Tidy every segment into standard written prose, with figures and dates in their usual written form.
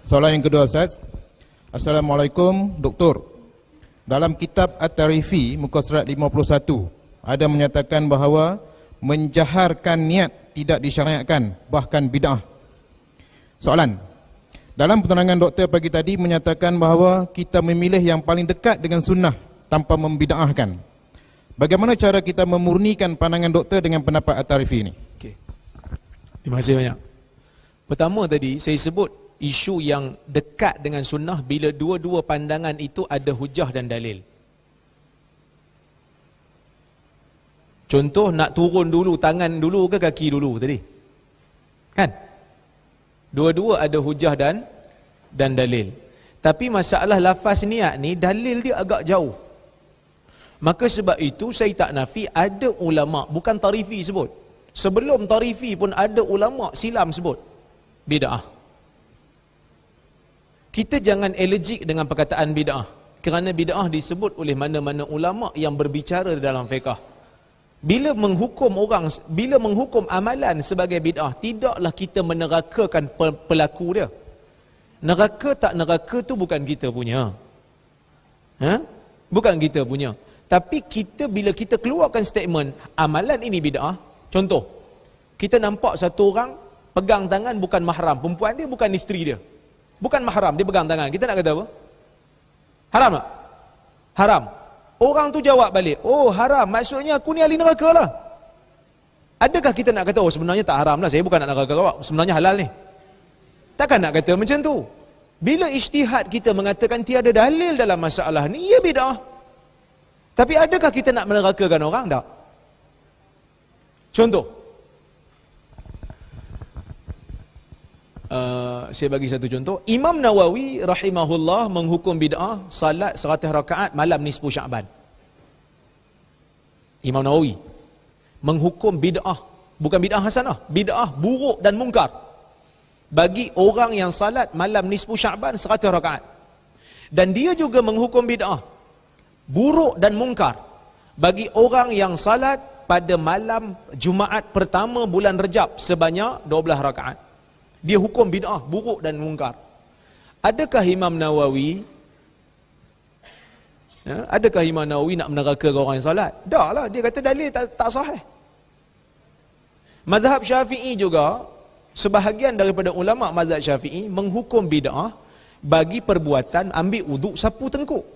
Soalan yang kedua, Ustaz. Assalamualaikum, Doktor. Dalam kitab At-Tarifi, muka surat 51, ada menyatakan bahawa menjaharkan niat tidak disyariatkan, bahkan bid'ah. Soalan, dalam penerangan doktor pagi tadi menyatakan bahawa kita memilih yang paling dekat dengan sunnah tanpa membid'ahkan. Bagaimana cara kita memurnikan pandangan doktor dengan pendapat At-Tarifi ini? Okay. Terima kasih banyak. Pertama tadi saya sebut isu yang dekat dengan sunnah bila dua-dua pandangan itu ada hujah dan dalil. Contoh, nak turun dulu tangan dulu ke kaki dulu tadi? Kan? Dua-dua ada hujah dan dalil. Tapi masalah lafaz niat ni dalil dia agak jauh. Maka sebab itu saya tak nafi ada ulama, bukan Tarifi sebut. Sebelum Tarifi pun ada ulama silam sebut bid'ah. Kita jangan allergic dengan perkataan bid'ah, kerana bid'ah disebut oleh mana-mana ulama yang berbicara dalam fiqh. Bila menghukum amalan sebagai bid'ah, tidaklah kita menerakakan pelaku dia. Neraka tak neraka tu bukan kita punya. Bukan kita punya. Tapi bila kita keluarkan statement amalan ini bid'ah, contoh, kita nampak satu orang pegang tangan bukan mahram, perempuan dia bukan isteri dia, bukan mahram, dia pegang tangan, kita nak kata apa? Haram tak? Haram. Orang tu jawab balik, oh haram, maksudnya aku ni ahli neraka lah. Adakah kita nak kata, oh sebenarnya tak haram lah, saya bukan nak neraka kau, sebenarnya halal ni? Takkan nak kata macam tu. Bila ijtihad kita mengatakan tiada dalil dalam masalah ni, ya bid'ah. Tapi adakah kita nak menerakakan orang? Tak. Contoh, saya bagi satu contoh. Imam Nawawi rahimahullah menghukum bid'ah salat 100 rakaat malam nisfu Sya'ban. Imam Nawawi menghukum bid'ah, bukan bid'ah hasanah, bid'ah buruk dan mungkar bagi orang yang salat malam nisfu Sya'ban 100 rakaat. Dan dia juga menghukum bid'ah buruk dan mungkar bagi orang yang salat pada malam Jumaat pertama bulan Rejab sebanyak 12 rakaat. Dia hukum bid'ah buruk dan mungkar. Adakah Imam Nawawi nak menerakakan orang yang salat? Tak lah, dia kata dalil tak sahih. Mazhab Syafi'i juga, sebahagian daripada ulama mazhab Syafi'i menghukum bid'ah bagi perbuatan ambil wuduk sapu tengkuk.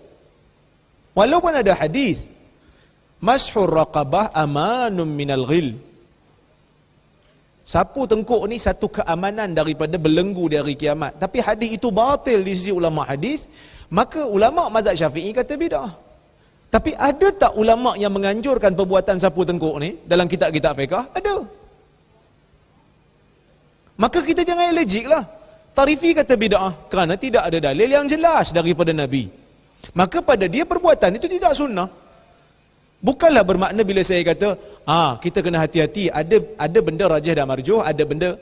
Walaupun ada hadis mashur raqabah amanun minal ghil, sapu tengkuk ni satu keamanan daripada belenggu dari kiamat. Tapi hadis itu batil di sisi ulama hadis, maka ulama mazhab Syafi'i kata bid'ah. Tapi ada tak ulama yang menganjurkan perbuatan sapu tengkuk ni dalam kitab-kitab fiqh? Ada. Maka kita jangan allergic lah. Tarifi kata bid'ah kerana tidak ada dalil yang jelas daripada Nabi. Maka pada dia perbuatan itu tidak sunnah. Bukanlah bermakna bila saya kata, kita kena hati-hati, ada benda rajih dan marjuh, ada benda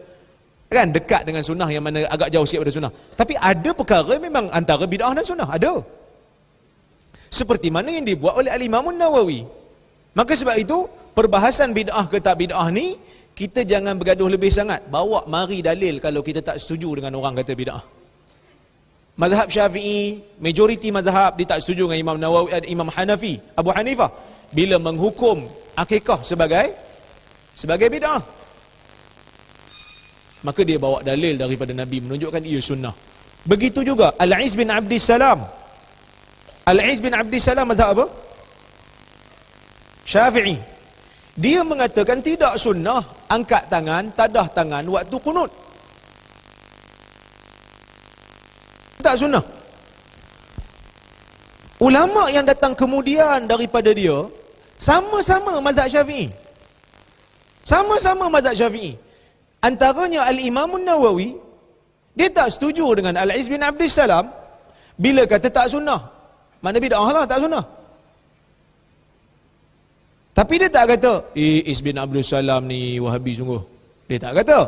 kan dekat dengan sunnah yang mana agak jauh sikit pada sunnah. Tapi ada perkara memang antara bid'ah dan sunnah, ada. Seperti mana yang dibuat oleh Al-Imam Nawawi. Maka sebab itu, perbahasan bid'ah ke tak bid'ah ni, kita jangan bergaduh lebih sangat. Bawa mari dalil kalau kita tak setuju dengan orang kata bid'ah. Mazhab Syafi'i, majoriti mazhab dia tak setuju dengan Imam Nawawi, Imam Hanafi, Abu Hanifah bila menghukum akikah sebagai bid'ah. Maka dia bawa dalil daripada Nabi menunjukkan ia sunnah. Begitu juga Al-Iz bin Abdissalam. Al-Iz bin Abdissalam mazhab apa? Syafi'i. Dia mengatakan tidak sunnah angkat tangan, tadah tangan waktu kunut. Tak sunnah. Ulama yang datang kemudian daripada dia sama-sama mazhab Syafi'i. Sama-sama mazhab Syafi'i. Antaranya Al-Imam Nawawi, dia tak setuju dengan Al-Iz bin Abdissalam bila kata tak sunnah. Mana bid'ah lah, tak sunnah. Tapi dia tak kata, Iz bin Abdissalam ni Wahabi sungguh. Dia tak kata.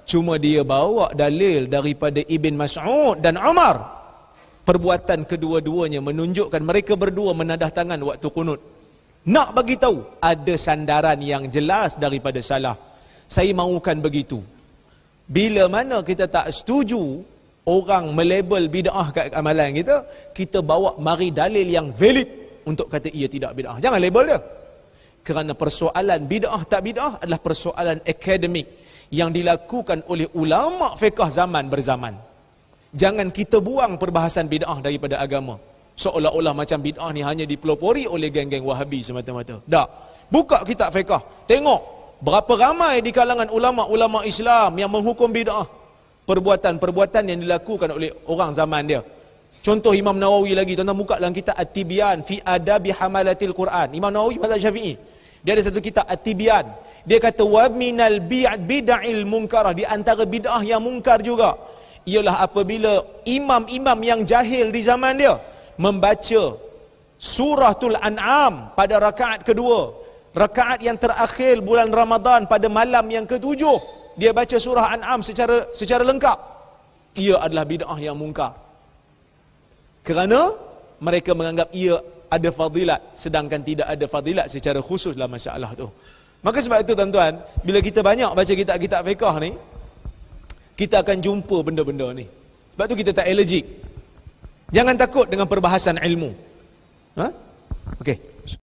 Cuma dia bawa dalil daripada Ibn Mas'ud dan Umar. Perbuatan kedua-duanya menunjukkan mereka berdua menadah tangan waktu kunut. Nak bagi tahu ada sandaran yang jelas daripada salaf. Saya mahukan begitu. Bila mana kita tak setuju orang melabel bid'ah kat amalan kita, kita bawa mari dalil yang valid untuk kata ia tidak bid'ah. Jangan label dia. Kerana persoalan bid'ah tak bid'ah adalah persoalan akademik yang dilakukan oleh ulama fiqh zaman berzaman. Jangan kita buang perbahasan bid'ah daripada agama. Seolah-olah macam bid'ah ni hanya dipelopori oleh geng-geng Wahabi semata-mata. Tak. Buka kitab fiqh. Tengok berapa ramai di kalangan ulama-ulama Islam yang menghukum bid'ah. Perbuatan-perbuatan yang dilakukan oleh orang zaman dia. Contoh Imam Nawawi lagi, tuan-tuan buka dalam kitab At-Tibyan fi Adabi Hamalatil Quran. Imam Nawawi mazhab Syafi'i. Dia ada satu kitab At-Tibyan. Dia kata wa minal bid'il munkarah, di antara bid'ah yang mungkar juga ialah apabila imam-imam yang jahil di zaman dia membaca suratul An'am pada rakaat kedua, rakaat yang terakhir bulan Ramadan pada malam yang ketujuh, dia baca surah An'am secara lengkap. Ia adalah bid'ah yang mungkar. Kerana mereka menganggap ia ada fadilat, sedangkan tidak ada fadilat secara khusus dalam masalah tu. Maka sebab itu tuan-tuan, bila kita banyak baca kitab-kitab fiqh ni, kita akan jumpa benda-benda ni. Sebab tu kita tak allergic. Jangan takut dengan perbahasan ilmu. Okey.